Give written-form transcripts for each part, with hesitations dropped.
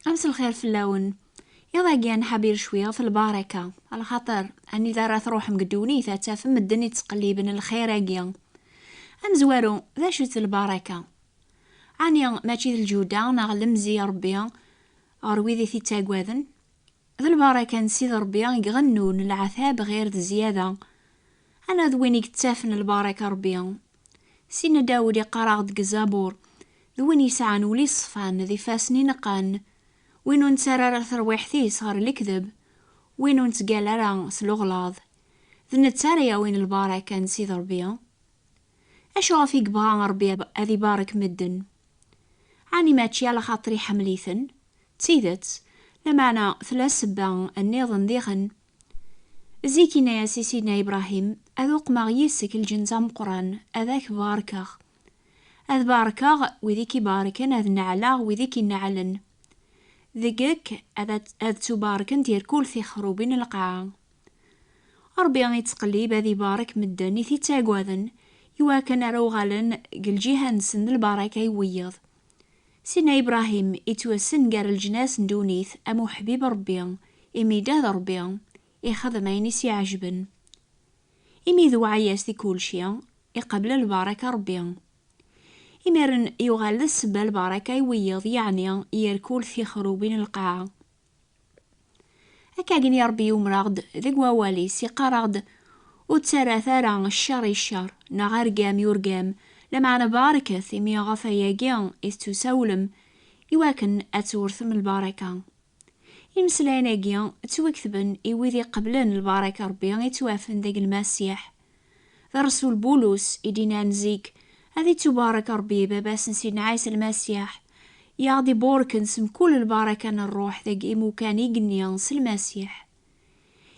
أمس الخير في اللون. يلا جيان حبير شوية في البركة على خاطر أني إذا راه تروح مقدوني تافهم الدنيا تقليبن الخير أجيان. أم زوارو ذا شوت البركة عني ماشي الجودة نغلم زي ربي أروي ذي تاقواذن ذا البركة نسيد ربي يغنون العذاب غير زيادة. أنا ذويني كتافن البركة ربي سين داود يقرأ دق الزبور ذوين يسعن ولي صفان ذي فاسني نقان وينو نتسرر ثرويحتي صار الكذب وينو نتقال راه سلوغلاظ ذن نتساريا وين البركة نسيد ربي. أشو غافي قبها ربي أذي بارك مدن عاني ماتشي على خاطري حمليثن تسيدت لما أنا ثلاث سبا النظن ديغن زيكينا يا سيدنا إبراهيم أذوق مغيسك الجنزة مقران أذاك باركاغ أذ باركاغ وذيكي باركن أذ نعلا وذيكي نعلن ذيك أذ تباركن دير كل في خروبين القاعة. ربي يتقليب أذي بارك مدني في تاقواذن يواكن أروغالن قل جيها نسن البركة يويض. سيدنا إبراهيم يتوسن قال الجناس ندونيث أمو حبيب ربي إميداد ربي يخذ ما ينسي عجبن إمي ذو عياس دي كل شي يقبل البركة ربي إميرن يغال السبا البركة يويض يعني يركول في خروبين القاعة. أكاقن يا ربي يومرغد ذي قوالي سيقارغد وتسارى ثارا الشر نغار قام يورقام لما أنا باركة إمي غفا ياقيا استسولم يواكن أتورثم البركة. يمسلين اجيان توكثبن يوذي قبلن البركة ربي يتوافن ذاك المسيح. ذا رسول بولس يدينا نزيك هذي تبارك ربي باباس سيدنا عيسى المسيح يعطي بوركن سم كل البركة نروح ذاك إمو كان يقني المسيح.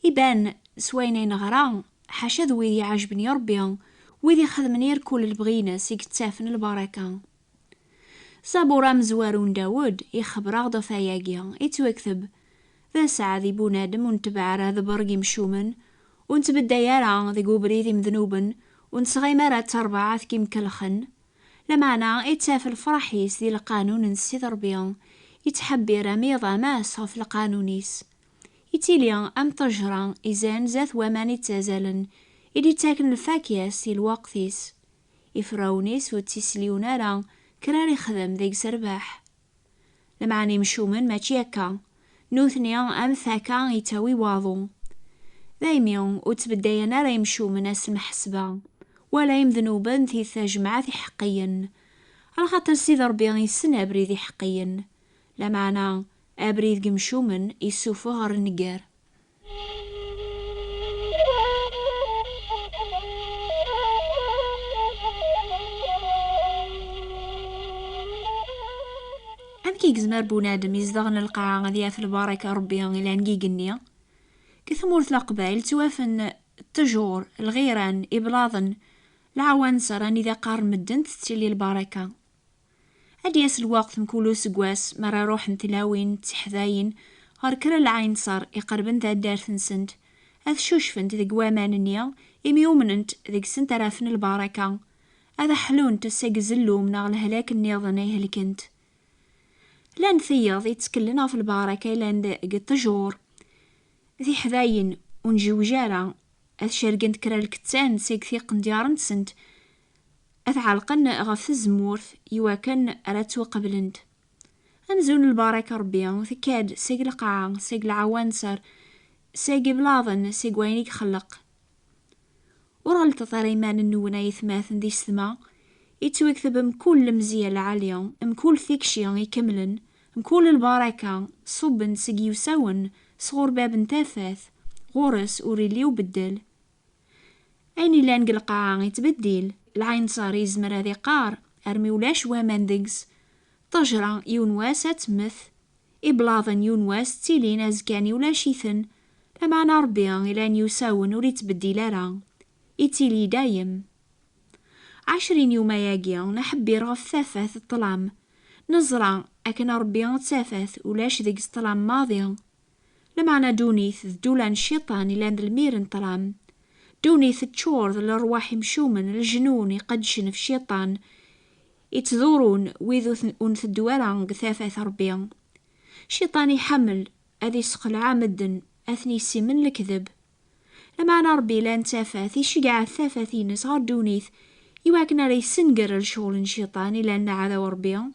يبان سوينين غرام حاشا ذويذي عجبني ربي ويذي خدمني ركول البغينة سيكتافن البركة. صابورا مزوارون داود يخبر غدا فياقيا يتوكثب ذا ساعة ذي بونادم ونتبع ذا برقي مشومن ونتبدا يارا ذي قوبريذي مذنوبن ونتغي مرا تربعة كيم كلخن لمعنا يتسافل فرحيس ذي القانون نسيد ربيان يتحبي رميضة ماس في القانونيس يتيليا أم طجرا إزان ذات وماني تازالن إدي تاكن الفاكياس الوقتيس يفراونيس وتسليونارا كراري خدم ذيك سرباح لمعني مشومن ماشي هكا نوثنيا أم ثاكا يتاوي واضو دايميون وتبداينا راه يمشو من ناس المحسبة ولا يمذنوبن في ثاجمعات حقيا على خاطر سيد ربي يسن أبريذي حقيا لا معنى أبريذ قمشو من يسوفو غير النقار. أمكي قزمر بونادم يزدغن القاعة غذيا في البركة ربي إلا نقي قنيا كثمورث القبائل توافن التجور الغيران إبلاضن العوانسر راني ذا قار مدن تتلي البركة. أدياس الوقت مكولو سقواس مرا روح نتلاوين تحذاين غار كرا العين صار يقربن ذا دارث نسنت أذ شوشفنت ذي قوامان النيا يميومننت ذيك سنت رافن البركة هذا حلون تساق زلو من الهلاك النيضن يهلكنت لان ثياض يتكلنا في البركة لان قد تجور ذي حذاين ونجيو جارة أذ شارقنت كرا الكتان سيق ثيقن ديارن سنت أذ عالقن غف الزمورث يواكن أراتو قبلنت أنزون البركة ربيا ثكاد سيق القاعة سيق العوانسر سيق بلاظن سيق وينيك خلق ورالت طريمان النونة يثماثن ذي السما يتوكثب مكل مزية العالية مكل ثيكشيا يكملن مكل البركة صبن سيق يساون صغور باب تافاث غورس وريلي وبدل عيني لان قلقاعة يتبدل العين صار يزمر هذي قار أرمي ولاش وامان دقس طجرة يونواس تمث إبلاظن يونواس تيلين أزكاني ولا شيثن لمعنى ربيا إلان يساون وريت بديلارا إتيلي دايم 20 يوم ياقيا نحبي رغف ثافث الطلام نزرع أكن ربيا تسافث ولاش ذيك الطلام ماضيا لمعنى دونيث دولان الشيطان إلان الميرن طلام دونيث تشور الأرواح مشومن الجنون يقدشن في الشيطان يتذورون ويذو أنث الدوارا قثافة ربيا الشيطان يحمل هذي سقلعة مدن أثني من الكذب. لما أنا ربي لان تافات يشقع الثافاتينس غار دونيث يواكنا ري سنقر الشغل الشيطاني لأن عذا وربيا.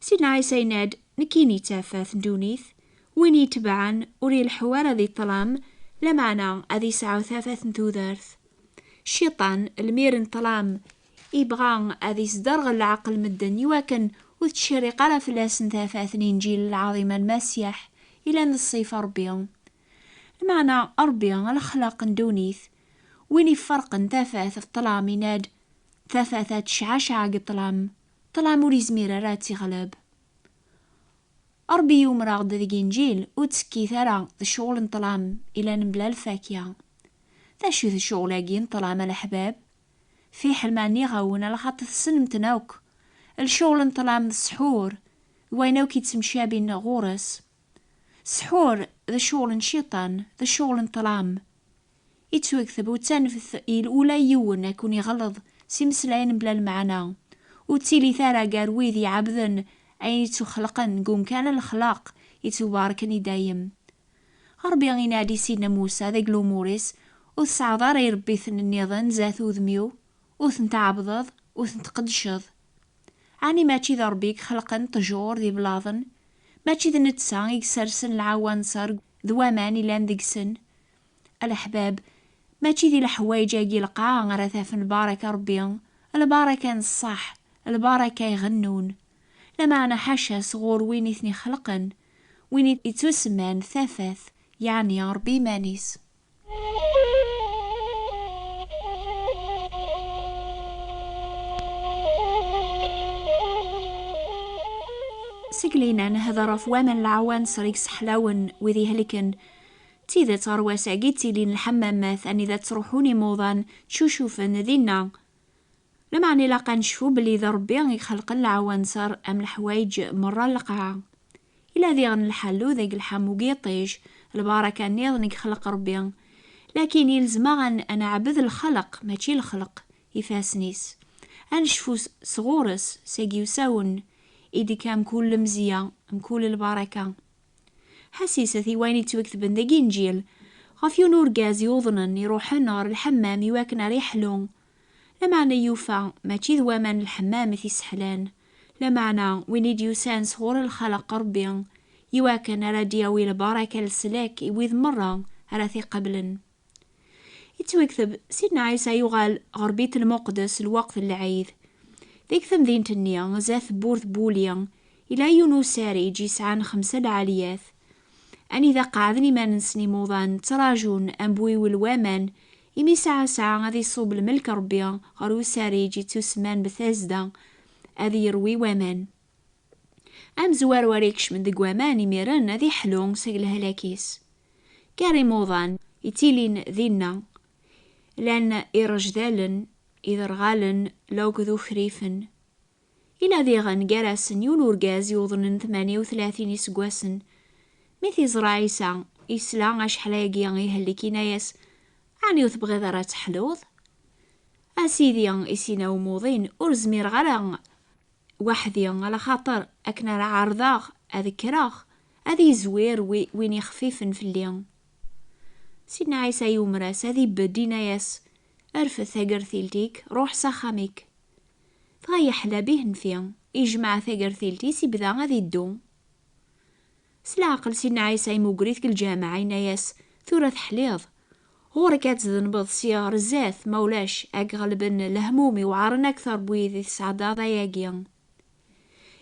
سيدنا عيسى يناد نكيني تافات دونيث وين يتبعن وري الحوار ذي الطلام لمعنا أذي ساعة ثافات ثوذارث. الشيطان الميرن طلام يبغى أذي صدرغ العقل مدن يواكن وتشري قرا فلاسن ثافات الإنجيل العظيم المسيح إلى الصيف ربيا. المعنى ربيا الأخلاق دونيث وين يفرق ثافات في طلام يناد ثافات شعشع طلام ولي زميرة راتي غلب. ربي يوم راغد ذي إنجيل وتسكي ثرى ذي شغل نطلام إلى نبلا الفاكهة. ذا شو ذي شغل أجين طلام الأحباب في حلماني غاونا لخاطر السن متناوك الشغل نطلام السحور وينو كي تمشي بين غورس سحور ذا شغل الشيطان ذا شغل نطلام يتوكثب وتنفث الأولى يون يكون يغلظ سيمسلاين بلا المعنى وتيلي ثارا قارويذي عبذن أين يتخلقن قوم كان الأخلاق يتباركني دايم. ربي ينادي سيدنا موسى ذا قلوموريس وثسعضار يربيثن النظن زاثو ذميو وثن تعبضض وثن تقدشض عني ماشي ذا ربيك خلقن طجور ذي بلاظن ماشي ذا نتسا يكسرسن العوان صار ذوامان لان ذيكسن الأحباب ماشي ذي الحوايج يجي لقاها غرثا في الباركة ربي الباركة الصح الباركة يغنون لما أنا حاشا صغور وين يثني خلقن وين يتسمان ثافث يعني يا ربي مانيس. سقلينا نهضر في ومن العوان صريق سحلاون وذي هلكن تيذا تروى ساقيتي لين الحمامات أني ذا تروحوني موضان تشوفن ذينا لما عني لاقا نشوف بلي ذا ربي يخلق العوان صار أم الحوايج مرة القاعة إلا ذي غن الحلو ذيك الحمو قيطيش البركة نيض يخلق ربي لكن يلزم أنا عبد الخلق ماشي الخلق يفاسنيس أنشفو صغورس ساقي يساون إيدي كام كل مزية مكول البركة حسيسة ذي وين توكتبن ذا إنجيل غفيو نور غاز يوضنن يروح النار الحمام يواكنا ريحلون لمعنى يوفا ماشي ذوامان الحمام في سحلان لمعنى وين يديوسان صغور الخلق ربي يواكن راديوي البركة السلاك يويذ مرة راثي قبلا يتوكتب سيدنا عيسى يغال غربية المقدس الوقت العيد ذيك ثمذين تنيا زاث بورث بوليا إلى يونساري يجي سعان 5 العاليات أني ذا قاعدني ما ننسني موضان تراجون أنبوي والوامان إمي ساعة غادي يصوب الملك ربيا غارو ساري يجي تسمان بثازدا أذي يروي وامان أم زوار وريكش من ذي وامان يميرن أذي حلون سقل هلاكيس كاري موضان يتيلين ذينا لأن إرجدالن إذا رغالن لو كذو خريفن إلى ذي غن جراسن يونور غاز يوضنن 38 سقواسن مثي زراعيسا يسلان عش حلاقيا يهلكي نايس عني وثبغي ذرات حلوض أسيدي إسينا وموضين أرزمير غلا وحدي على خاطر أكنا عارضاغ أذكراغ أذي زوير وين يخفيفن في الليل سيدنا عيسى يومراس أذي بدينا ياس أرفث ثقر ثيلتيك روح سخاميك فغاية حلا بيهن فيها يجمع ثقر ثيلتي سيبدا غادي يدوم سلاقل سيدنا عيسى يموقريثك الجامعة يناياس ثورة حليض غورك أتزنبض سيار الزاث مولاش أقغلبن لهمومي وعارن أكثر بويذي سعداض ياقيا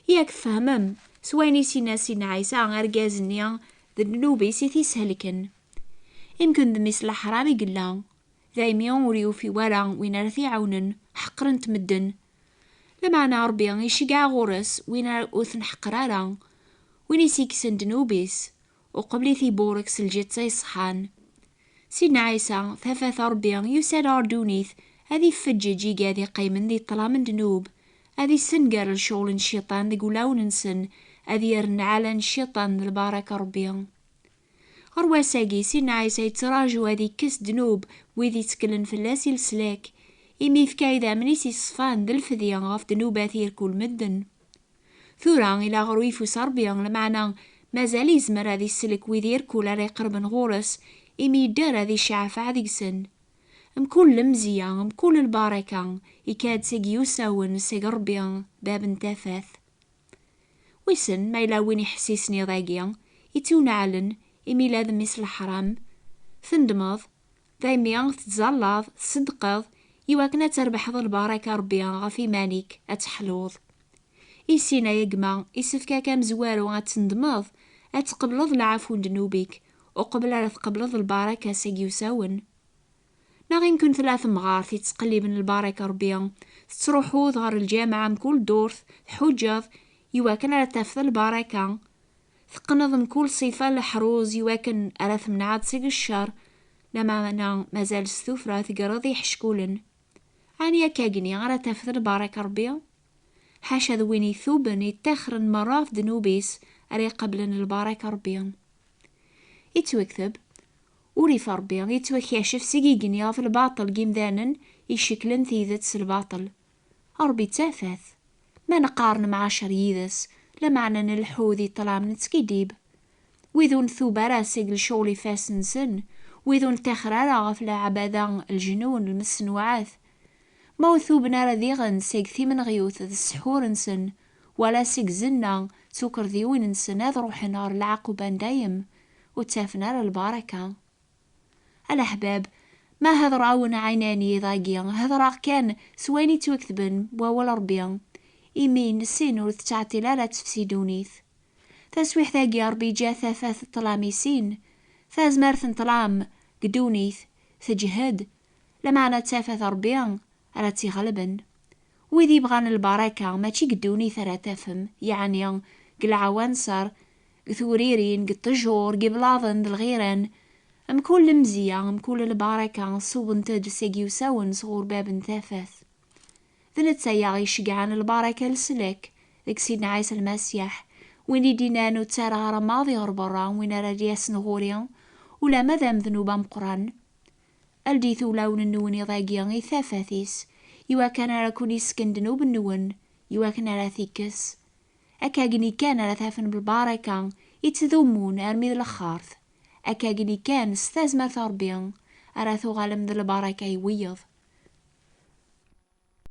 ياك فهمم سويني سيدنا عيسى غرقازنيا ذا النوبي سيثي سهلكن يمكن ذميس الحرامي قلان ذايميون وريو في ورا وين رثي عونن حقرن تمدن لمعنى ربي يشقع غورس وين أوثن حقرارا وين يسيكسن دنوبيس وقبلي في بوركس الجيت يصحان سيدنا عيسى ثفاث ربي يسال عردونيث هذي فججي قاذي قيمن ذي طلامن دنوب هذي سنقر الشغل الشيطان ذي قلاون نسن هذي يرن على الشيطان البارك ربي غروا ساقي سيدنا عيسى يتراجو هذي كس دنوب ويذي تكلن فلاسي السلاك إمي فكايدا منيسي صفان ذا الفذيان غاف دنوبات يركول مدن ثورا إلى غرويفو صربيا لمعنى مازال يزمر هذي السلك ويدير كل راه يقرب نغورس إمي يدار هذي الشعفة ذيك سن مكل المزية مكل البركة يكاد سيق يساون سيق ربي باب نتافاث ويسن ما إلا وين يحسيسني ضاقيا يتونعلن إمي لازم يصل الحرام تندمض دايمي تتزلظ تصدقض يواكنا تربح ذا البركة ربي غفي مانيك أتحلوظ إيسينا يقما إسفكا كام زوارو غتندمض أتقبلض العفو دنوبك وقبل على تقبلض البركة سيق يساون ناغي نكون ثلاث مغار في تقليبن البركة ربي تروحو ظهر الجامعة مكل دورث حجض يواكن على تفضل البركة ثقنض من كل صفة لحروز يواكن على ثمنعاد سيق الشر لما أنا مازال ستوفرة تقرض يحشكولن عني كاقني على تفضل البركة ربي حاشا ذوين يثوبن يتاخرن مراف دنوبيس أري قبلن البركة ربي يتوكتب وريف ربي يتوكاشف سيقيقنيا في الباطل قيمذانن يشكلن ثيذت الباطل ربي تافاث ما نقارن مع شريدس لمعنى نلحو ذي طلع من تكيديب ويذون ثوبا راسق الشغل فاسن سن ويذون تخرارا غفلا عبادا الجنون المسنوعاث ما وثوبنا رذي غنسيق ثمن غيوث ذي السحور نسن ولا سيق زنا سكر ذيوين نسن هذ روح نار العقوبان دايم وتافنا البركة الأحباب ما هذراون عيناني ضاقيا هذرا كان سواني توكتبن وول ربيا إيمين نسين ور تتعطي لا تفسيدونيث تسويح ذاقيا ربي جا ثاثاث طلاميسين ثازمارثن طلام قدونيث تجهد لمعنى تافاث ربيا على تغلبن ويذي بغان البركة ماشي قدونيث راه تفهم يعني قلعوانصر ثوريرين قطجور قبلاضن الغيران مكل مزية مكل البركة صوب نتاج سيقي وساون صغور باب نتافاث ذنت سياغي شقعان البركة لسلك ذيك سيدنا عيسى المسيح وين يدينا نتسارع رماضي غربرا وين رادياس نغوريا ولا مذام ذنوبا مقران الديثو لون النون ضاقيا يثافاثيس يوا كان راكوني سكن دنوب النون يوا كان راثيكس أكاقني كان راثافن بالبركة يتذومون أرمي الخارث أكاقني كان ستازمر ثربيا أراثو غالم ذا البركة يويض